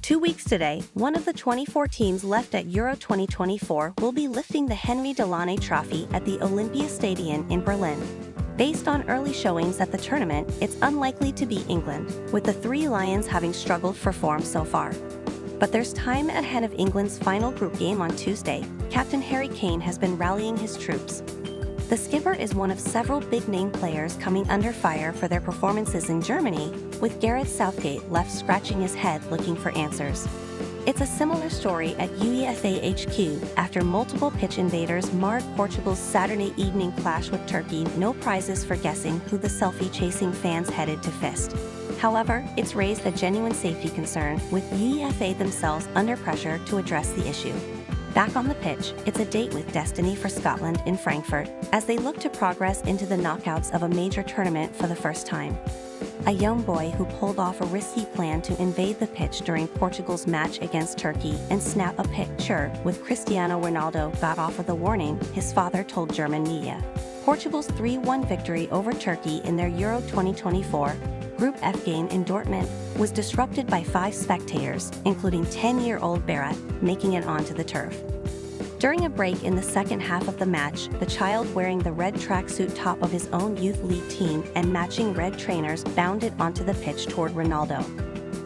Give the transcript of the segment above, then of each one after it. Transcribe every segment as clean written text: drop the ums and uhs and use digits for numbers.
2 weeks today, one of the 24 teams left at Euro 2024 will be lifting the Henry Delane Trophy at the Olympiastadion in Berlin. Based on early showings at the tournament, it's unlikely to be England, with the Three Lions having struggled for form so far. But there's time ahead of England's final group game on Tuesday. Captain Harry Kane has been rallying his troops. The skipper is one of several big-name players coming under fire for their performances in Germany, with Gareth Southgate left scratching his head looking for answers. It's a similar story at UEFA HQ after multiple pitch invaders marred Portugal's Saturday evening clash with Turkey. No prizes for guessing who the selfie-chasing fans headed to fist. However, it's raised a genuine safety concern, with UEFA themselves under pressure to address the issue. Back on the pitch, it's a date with destiny for Scotland in Frankfurt, as they look to progress into the knockouts of a major tournament for the first time. A young boy who pulled off a risky plan to invade the pitch during Portugal's match against Turkey and snap a picture with Cristiano Ronaldo got off with a warning, his father told German media. Portugal's 3-1 victory over Turkey in their Euro 2024 Group F game in Dortmund was disrupted by 5 spectators, including 10-year-old Berat, making it onto the turf. During a break in the second half of the match, the child wearing the red tracksuit top of his own youth league team and matching red trainers bounded onto the pitch toward Ronaldo.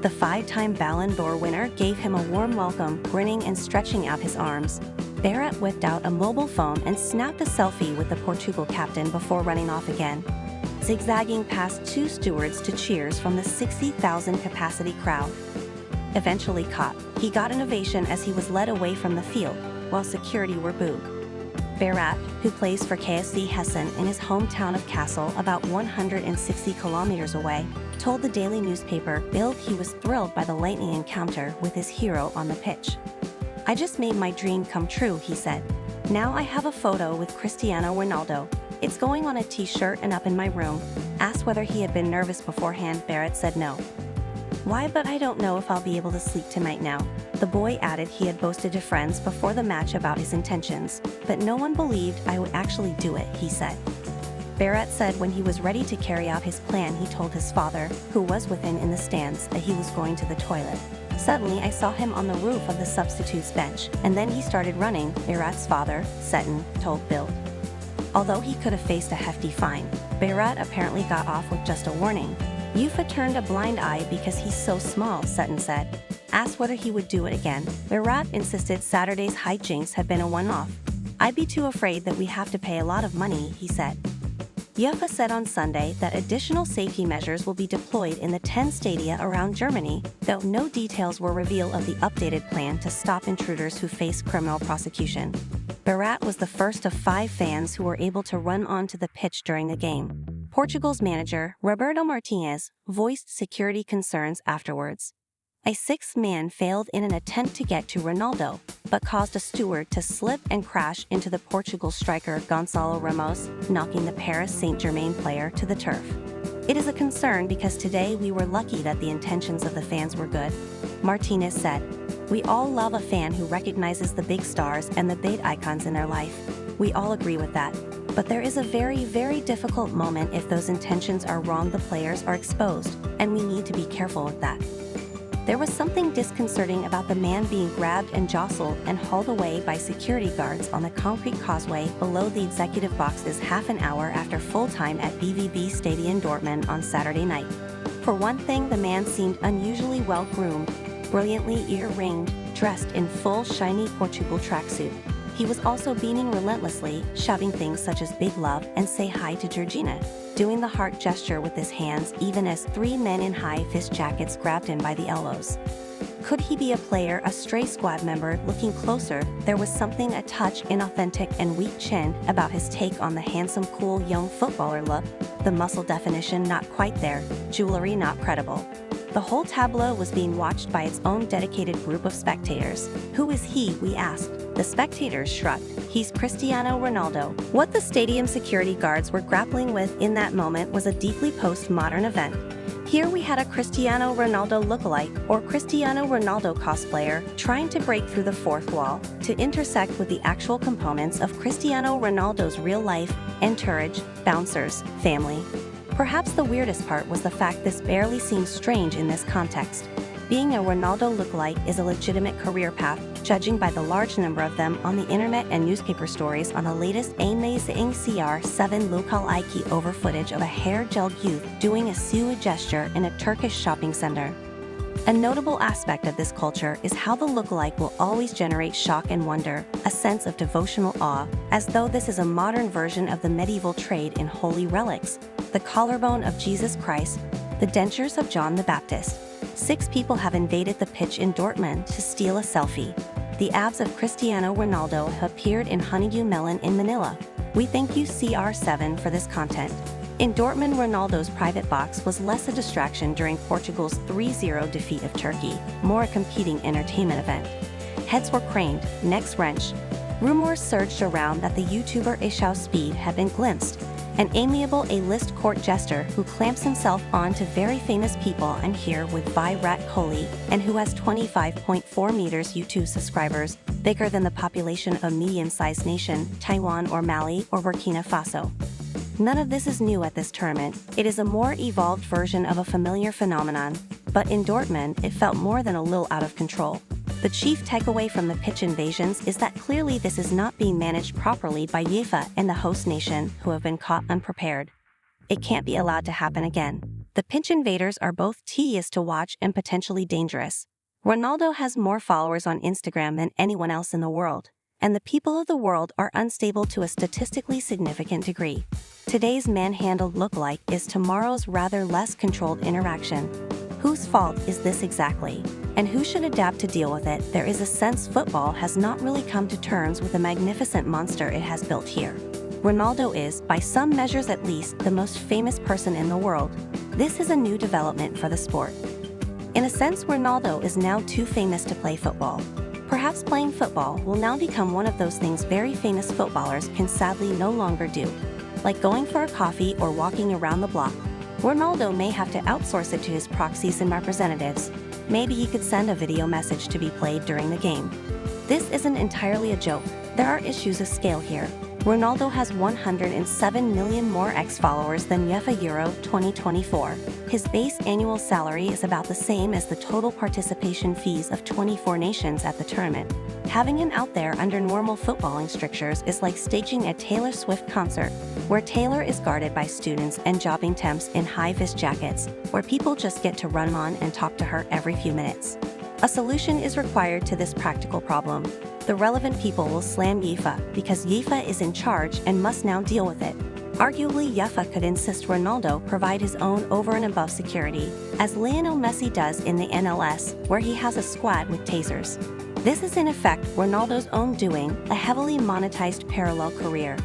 The 5-time Ballon d'Or winner gave him a warm welcome, grinning and stretching out his arms. Berat whipped out a mobile phone and snapped a selfie with the Portugal captain before running off again, zigzagging past 2 stewards to cheers from the 60,000 capacity crowd. Eventually caught, he got an ovation as he was led away from the field, while security were booed. Berat, who plays for KSC Hessen in his hometown of Kassel, about 160 kilometers away, told the daily newspaper Bild he was thrilled by the lightning encounter with his hero on the pitch. "I just made my dream come true," he said. "Now I have a photo with Cristiano Ronaldo. It's going on a t-shirt and up in my room." Asked whether he had been nervous beforehand, Berat said no. "Why, but I don't know if I'll be able to sleep tonight now." The boy added he had boasted to friends before the match about his intentions, but no one believed I would actually do it, he said. Berat said when he was ready to carry out his plan, he told his father, who was with him in the stands, that he was going to the toilet. "Suddenly I saw him on the roof of the substitutes bench, and then he started running," Berat's father, Seton, told Bild. Although he could have faced a hefty fine, Berat apparently got off with just a warning. "UEFA turned a blind eye because he's so small," Sutton said. Asked whether he would do it again, Berat insisted Saturday's hijinks had been a one-off. "I'd be too afraid that we have to pay a lot of money," he said. UEFA said on Sunday that additional safety measures will be deployed in the 10 stadia around Germany, though no details were revealed of the updated plan to stop intruders who face criminal prosecution. Berat was the first of 5 fans who were able to run onto the pitch during the game. Portugal's manager, Roberto Martinez, voiced security concerns afterwards. A 6th man failed in an attempt to get to Ronaldo, but caused a steward to slip and crash into the Portugal striker Gonçalo Ramos, knocking the Paris Saint-Germain player to the turf. "It is a concern because today we were lucky that the intentions of the fans were good," Martinez said. "We all love a fan who recognizes the big stars and the big icons in their life. We all agree with that. But there is a very, very difficult moment if those intentions are wrong. The players are exposed, and we need to be careful with that." There was something disconcerting about the man being grabbed and jostled and hauled away by security guards on the concrete causeway below the executive boxes half an hour after full time at BVB Stadion Dortmund on Saturday night. For one thing, the man seemed unusually well-groomed, brilliantly ear-ringed, dressed in full shiny Portugal tracksuit. He was also beaming relentlessly, shouting things such as "big love" and "say hi to Georgina," doing the heart gesture with his hands even as 3 men in high fist jackets grabbed him by the elbows. Could he be a player, a stray squad member? Looking closer, there was something a touch inauthentic and weak-chinned about his take on the handsome, cool young footballer look. The muscle definition not quite there, jewelry not credible. The whole tableau was being watched by its own dedicated group of spectators. "Who is he?" we asked. The spectators shrugged. "He's Cristiano Ronaldo." What the stadium security guards were grappling with in that moment was a deeply postmodern event. Here we had a Cristiano Ronaldo lookalike, or Cristiano Ronaldo cosplayer, trying to break through the fourth wall, to intersect with the actual components of Cristiano Ronaldo's real life, entourage, bouncers, family. Perhaps the weirdest part was the fact this barely seemed strange in this context. Being a Ronaldo lookalike is a legitimate career path, judging by the large number of them on the internet and newspaper stories on the latest amazing CR7 local Iki over footage of a hair-gelled youth doing a Sue gesture in a Turkish shopping center. A notable aspect of this culture is how the lookalike will always generate shock and wonder, a sense of devotional awe, as though this is a modern version of the medieval trade in holy relics, the collarbone of Jesus Christ, the dentures of John the Baptist. 6 people have invaded the pitch in Dortmund to steal a selfie. The abs of Cristiano Ronaldo have appeared in Honeydew Melon in Manila. We thank you CR7 for this content. In Dortmund, Ronaldo's private box was less a distraction during Portugal's 3-0 defeat of Turkey, more a competing entertainment event. Heads were craned, necks wrenched. Rumors surged around that the YouTuber Ishao Speed had been glimpsed, an amiable A-list court jester who clamps himself on to very famous people and here with Virat Kohli, and who has 25.4 meters YouTube subscribers, bigger than the population of a medium-sized nation, Taiwan or Mali or Burkina Faso. None of this is new at this tournament. It is a more evolved version of a familiar phenomenon, but in Dortmund, it felt more than a little out of control. The chief takeaway from the pitch invasions is that clearly this is not being managed properly by UEFA and the host nation, who have been caught unprepared. It can't be allowed to happen again. The pitch invaders are both tedious to watch and potentially dangerous. Ronaldo has more followers on Instagram than anyone else in the world, and the people of the world are unstable to a statistically significant degree. Today's manhandled lookalike is tomorrow's rather less controlled interaction. Whose fault is this exactly? And who should adapt to deal with it? There is a sense football has not really come to terms with the magnificent monster it has built here. Ronaldo is, by some measures at least, the most famous person in the world. This is a new development for the sport. In a sense, Ronaldo is now too famous to play football. Perhaps playing football will now become one of those things very famous footballers can sadly no longer do, like going for a coffee or walking around the block. Ronaldo may have to outsource it to his proxies and representatives. Maybe he could send a video message to be played during the game. This isn't entirely a joke. There are issues of scale here. Ronaldo has 107 million more X-followers than UEFA Euro 2024. His base annual salary is about the same as the total participation fees of 24 nations at the tournament. Having him out there under normal footballing strictures is like staging a Taylor Swift concert, where Taylor is guarded by students and jobbing temps in high-vis jackets, where people just get to run on and talk to her every few minutes. A solution is required to this practical problem. The relevant people will slam UEFA because UEFA is in charge and must now deal with it. Arguably, UEFA could insist Ronaldo provide his own over-and-above security, as Lionel Messi does in the MLS, where he has a squad with tasers. This is in effect Ronaldo's own doing, a heavily monetized parallel career.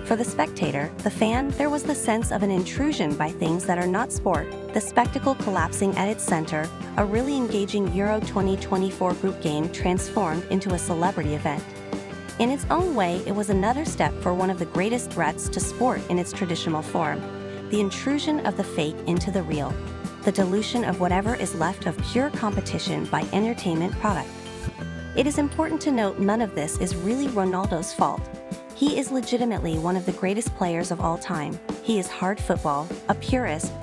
For the spectator, the fan, there was the sense of an intrusion by things that are not sport, the spectacle collapsing at its center, a really engaging Euro 2024 group game transformed into a celebrity event. In its own way, it was another step for one of the greatest threats to sport in its traditional form, the intrusion of the fake into the real, the dilution of whatever is left of pure competition by entertainment product. It is important to note none of this is really Ronaldo's fault. He is legitimately one of the greatest players of all time. He is hard football, a purist,